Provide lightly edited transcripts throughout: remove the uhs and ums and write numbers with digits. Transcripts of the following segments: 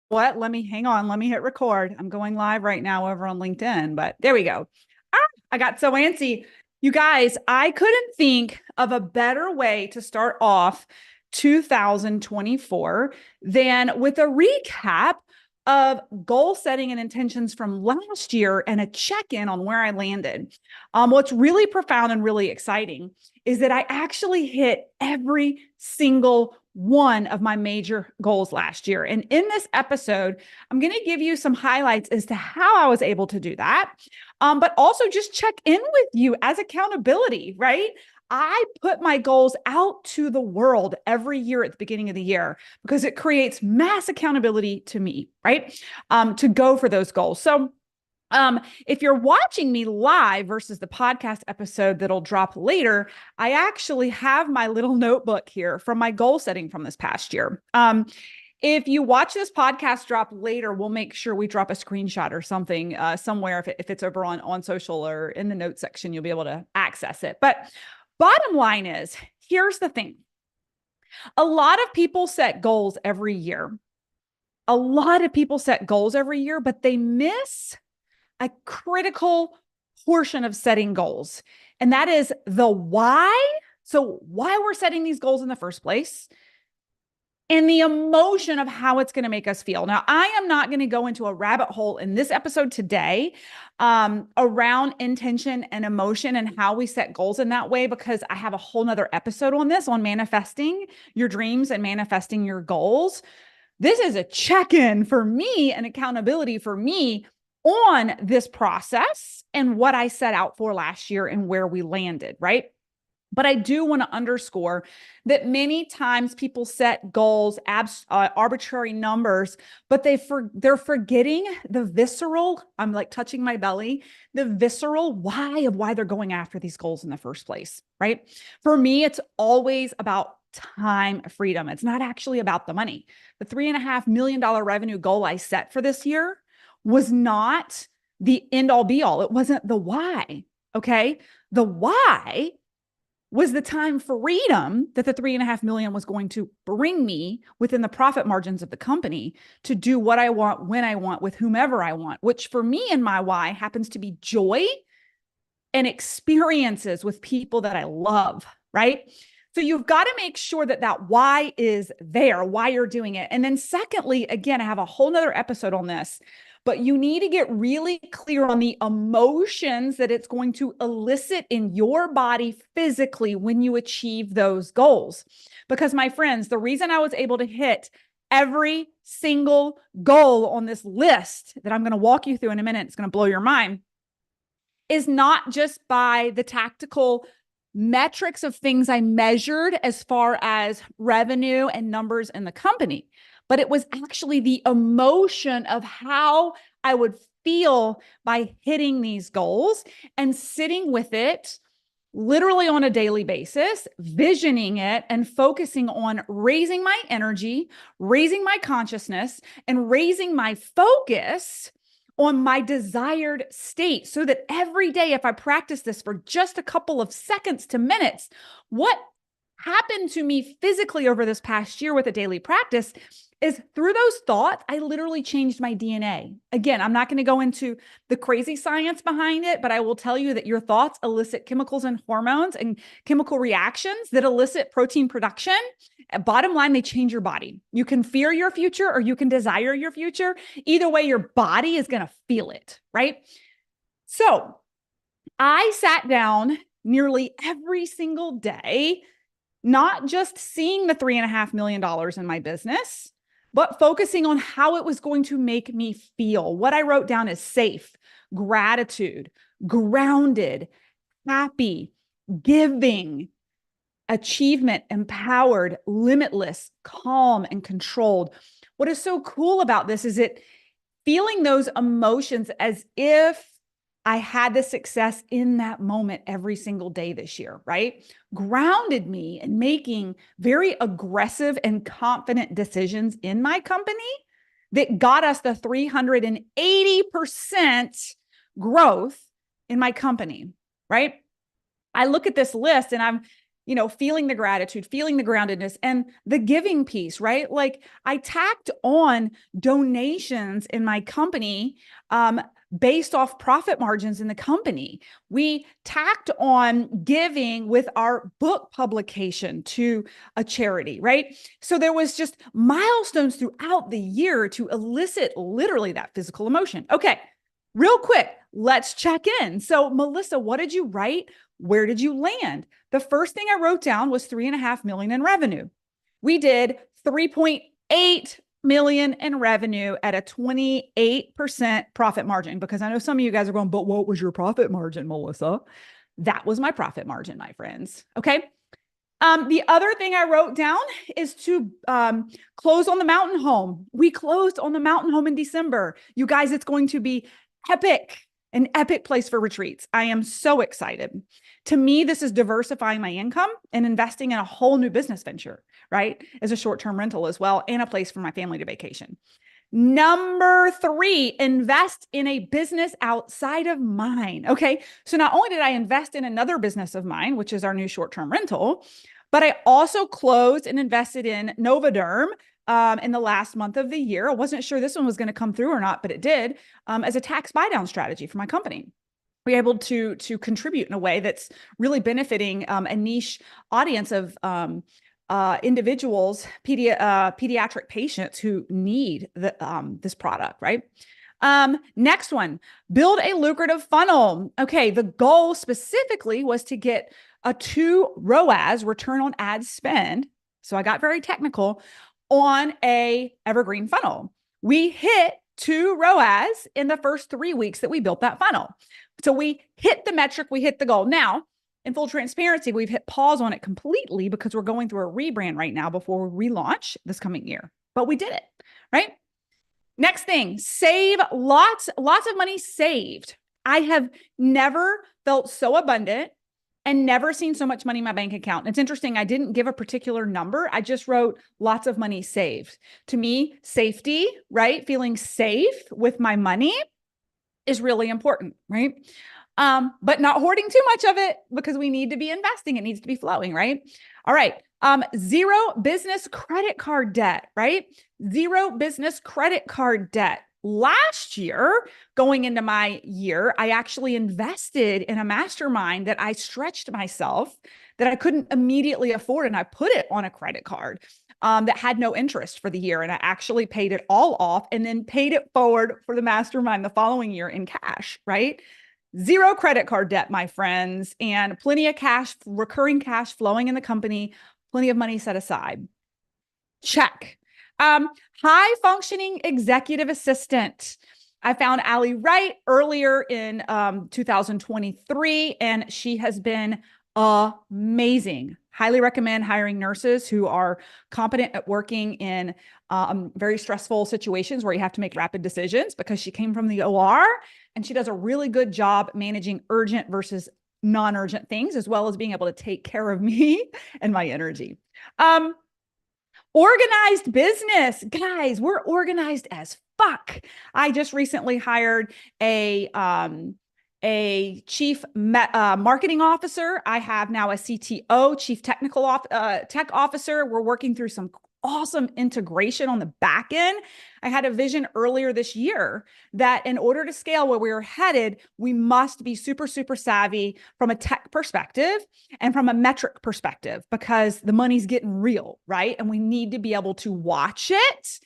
what? Hang on. Let me hit record. I'm going live right now over on LinkedIn, but there we go. Ah, I got so antsy. You guys, I couldn't think of a better way to start off 2024 than with a recap of goal setting and intentions from last year and a check-in on where I landed. What's really profound and really exciting is that I actually hit every single one of my major goals last year. And in this episode, I'm going to give you some highlights as to how I was able to do that, but also just check in with you as accountability, right? I put my goals out to the world every year at the beginning of the year because it creates mass accountability to me, right? To go for those goals. So if you're watching me live versus the podcast episode that'll drop later, I actually have my little notebook here from my goal setting from this past year. If you watch this podcast drop later, we'll make sure we drop a screenshot or something somewhere. If it's over on social or in the notes section, you'll be able to access it. But bottom line is, here's the thing. A lot of people set goals every year. But they miss a critical portion of setting goals. And that is the why. So why we're setting these goals in the first place and the emotion of how it's going to make us feel. Now, I am not going to go into a rabbit hole in this episode today around intention and emotion and how we set goals in that way, because I have a whole nother episode on this, on manifesting your dreams and manifesting your goals. This is a check-in for me and accountability for me on this process and what I set out for last year and where we landed, right? But I do want to underscore that many times people set goals, arbitrary numbers, but they're forgetting the visceral, I'm like touching my belly, the visceral why of why they're going after these goals in the first place, right? For me, it's always about time freedom. It's not actually about the money. The $3.5 million revenue goal I set for this year was not the end all be all. It wasn't the why. Okay. The why was the time freedom that the 3.5 million was going to bring me within the profit margins of the company to do what I want, when I want, with whomever I want, which for me and my why happens to be joy and experiences with people that I love. Right. So you've got to make sure that that why is there, why you're doing it. And then secondly, again, I have a whole nother episode on this, but you need to get really clear on the emotions that it's going to elicit in your body physically when you achieve those goals. Because my friends, the reason I was able to hit every single goal on this list that I'm going to walk you through in a minute, it's going to blow your mind, is not just by the tactical metrics of things I measured as far as revenue and numbers in the company, but it was actually the emotion of how I would feel by hitting these goals and sitting with it literally on a daily basis, visioning it and focusing on raising my energy, raising my consciousness, and raising my focus on my desired state, so that every day, if I practice this for just a couple of seconds to minutes, what happened to me physically over this past year with a daily practice is through those thoughts, I literally changed my DNA. Again, I'm not going to go into the crazy science behind it, but I will tell you that your thoughts elicit chemicals and hormones and chemical reactions that elicit protein production. Bottom line, they change your body. You can fear your future or you can desire your future. Either way, your body is going to feel it, right? So I sat down nearly every single day, not just seeing the $3.5 million in my business, but focusing on how it was going to make me feel. What I wrote down is safe, gratitude, grounded, happy, giving, achievement, empowered, limitless, calm, and controlled. What is so cool about this is it feeling those emotions as if I had the success in that moment every single day this year, right? Grounded me in making very aggressive and confident decisions in my company that got us the 380% growth in my company, right? I look at this list and feeling the gratitude, feeling the groundedness, and the giving piece, right? Like I tacked on donations in my company based off profit margins in the company. We tacked on giving with our book publication to a charity, right? So there was just milestones throughout the year to elicit literally that physical emotion. Okay, real quick, let's check in. So Melissa, what did you write? Where did you land? The first thing I wrote down was 3.5 million in revenue. We did 3.8 million in revenue at a 28% profit margin, because I know some of you guys are going, but what was your profit margin, Melissa? That was my profit margin, my friends. Okay. The other thing I wrote down is to close on the mountain home. We closed on the mountain home in December. You guys, it's going to be epic. An epic place for retreats. I am so excited. To me, this is diversifying my income and investing in a whole new business venture, right? As a short-term rental as well, and a place for my family to vacation. Number 3, invest in a business outside of mine. Okay. So not only did I invest in another business of mine, which is our new short-term rental, but I also closed and invested in Novaderm in the last month of the year. I wasn't sure this one was going to come through or not, but it did, as a tax buy down strategy for my company. We're able to contribute in a way that's really benefiting a niche audience of individuals, pediatric patients who need this product, right? Next one, build a lucrative funnel. Okay, the goal specifically was to get a 2 ROAS, return on ad spend. So I got very technical on a evergreen funnel. We hit 2 ROAS in the first 3 weeks that we built that funnel. So we hit the metric, we hit the goal. Now, in full transparency, we've hit pause on it completely because we're going through a rebrand right now before we relaunch this coming year. But we did it, right? Next thing, save lots of money saved. I have never felt so abundant and never seen so much money in my bank account. It's interesting. I didn't give a particular number. I just wrote lots of money saved. To me, safety, right? Feeling safe with my money is really important, right? But not hoarding too much of it, because we need to be investing. It needs to be flowing, right? All right. 0 business credit card debt, right? 0 business credit card debt. Last year, going into my year, I actually invested in a mastermind that I stretched myself, that I couldn't immediately afford. And I put it on a credit card that had no interest for the year. And I actually paid it all off and then paid it forward for the mastermind the following year in cash, right? 0 credit card debt, my friends, and plenty of cash, recurring cash flowing in the company, plenty of money set aside. Check. High functioning executive assistant. I found Allie Wright earlier in 2023, and she has been amazing. Highly recommend hiring nurses who are competent at working in very stressful situations where you have to make rapid decisions, because she came from the OR and she does a really good job managing urgent versus non-urgent things, as well as being able to take care of me and my energy. Organized business. Guys, we're organized as fuck. I just recently hired a chief marketing officer. I have now a CTO, chief tech officer. We're working through some awesome integration on the back end. I had a vision earlier this year that in order to scale where we were headed, we must be super, super savvy from a tech perspective and from a metric perspective, because the money's getting real, right? And we need to be able to watch it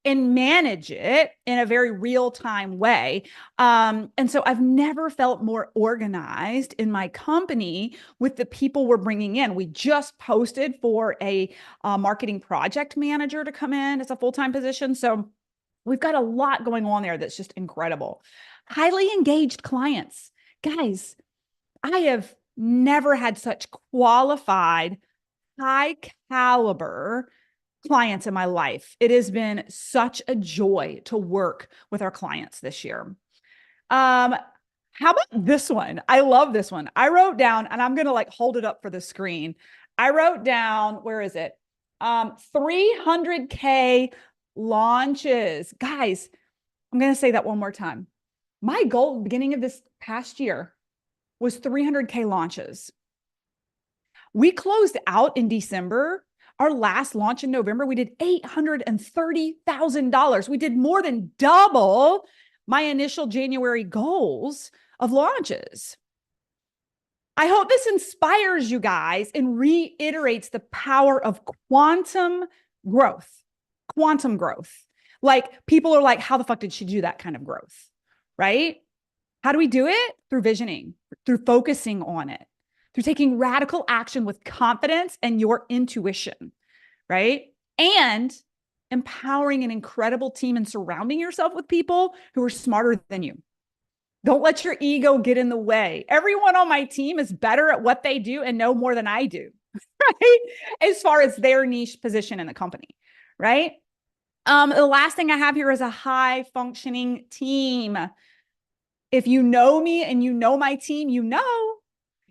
and manage it in a very real-time way. And so I've never felt more organized in my company with the people we're bringing in. We just posted for a marketing project manager to come in as a full-time position. So we've got a lot going on there that's just incredible. Highly engaged clients. Guys, I have never had such qualified, high caliber clients in my life. It has been such a joy to work with our clients this year. How about this one? I love this one. I wrote down, and I'm going to hold it up for the screen. I wrote down, where is it? 300K launches. Guys, I'm going to say that one more time. My goal at the beginning of this past year was 300K launches. We closed out in December. Our last launch in November, we did $830,000. We did more than double my initial January goals of launches. I hope this inspires you guys and reiterates the power of quantum growth. Quantum growth. Like, people are like, how the fuck did she do that kind of growth? Right? How do we do it? Through visioning, through focusing on it, through taking radical action with confidence and your intuition, right? And empowering an incredible team and surrounding yourself with people who are smarter than you. Don't let your ego get in the way. Everyone on my team is better at what they do and know more than I do, right? As far as their niche position in the company, right? The last thing I have here is a high functioning team. If you know me and you know my team,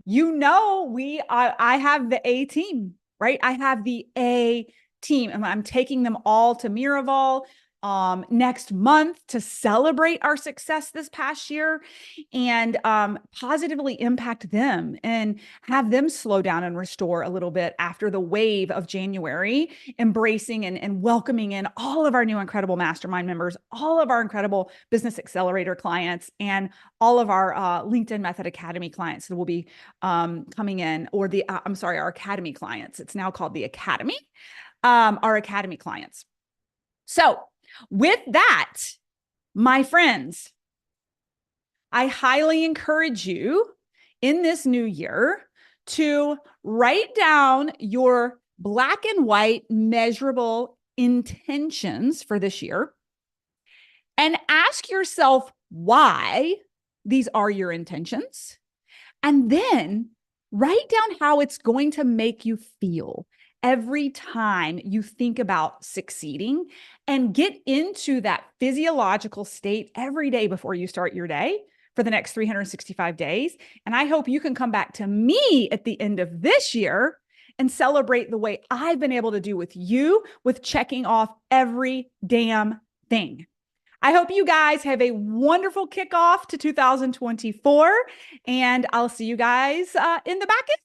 I have the A team, right? I have the A team, and I'm taking them all to Miraval next month to celebrate our success this past year and positively impact them and have them slow down and restore a little bit after the wave of January, embracing and welcoming in all of our new incredible mastermind members, all of our incredible business accelerator clients, and all of our LinkedIn Method Academy clients that will be coming in, or our Academy clients. It's now called the Academy, our Academy clients. So with that, my friends, I highly encourage you in this new year to write down your black and white measurable intentions for this year and ask yourself why these are your intentions. And then write down how it's going to make you feel every time you think about succeeding, and get into that physiological state every day before you start your day for the next 365 days. And I hope you can come back to me at the end of this year and celebrate the way I've been able to do with you, with checking off every damn thing. I hope you guys have a wonderful kickoff to 2024, and I'll see you guys in the back end.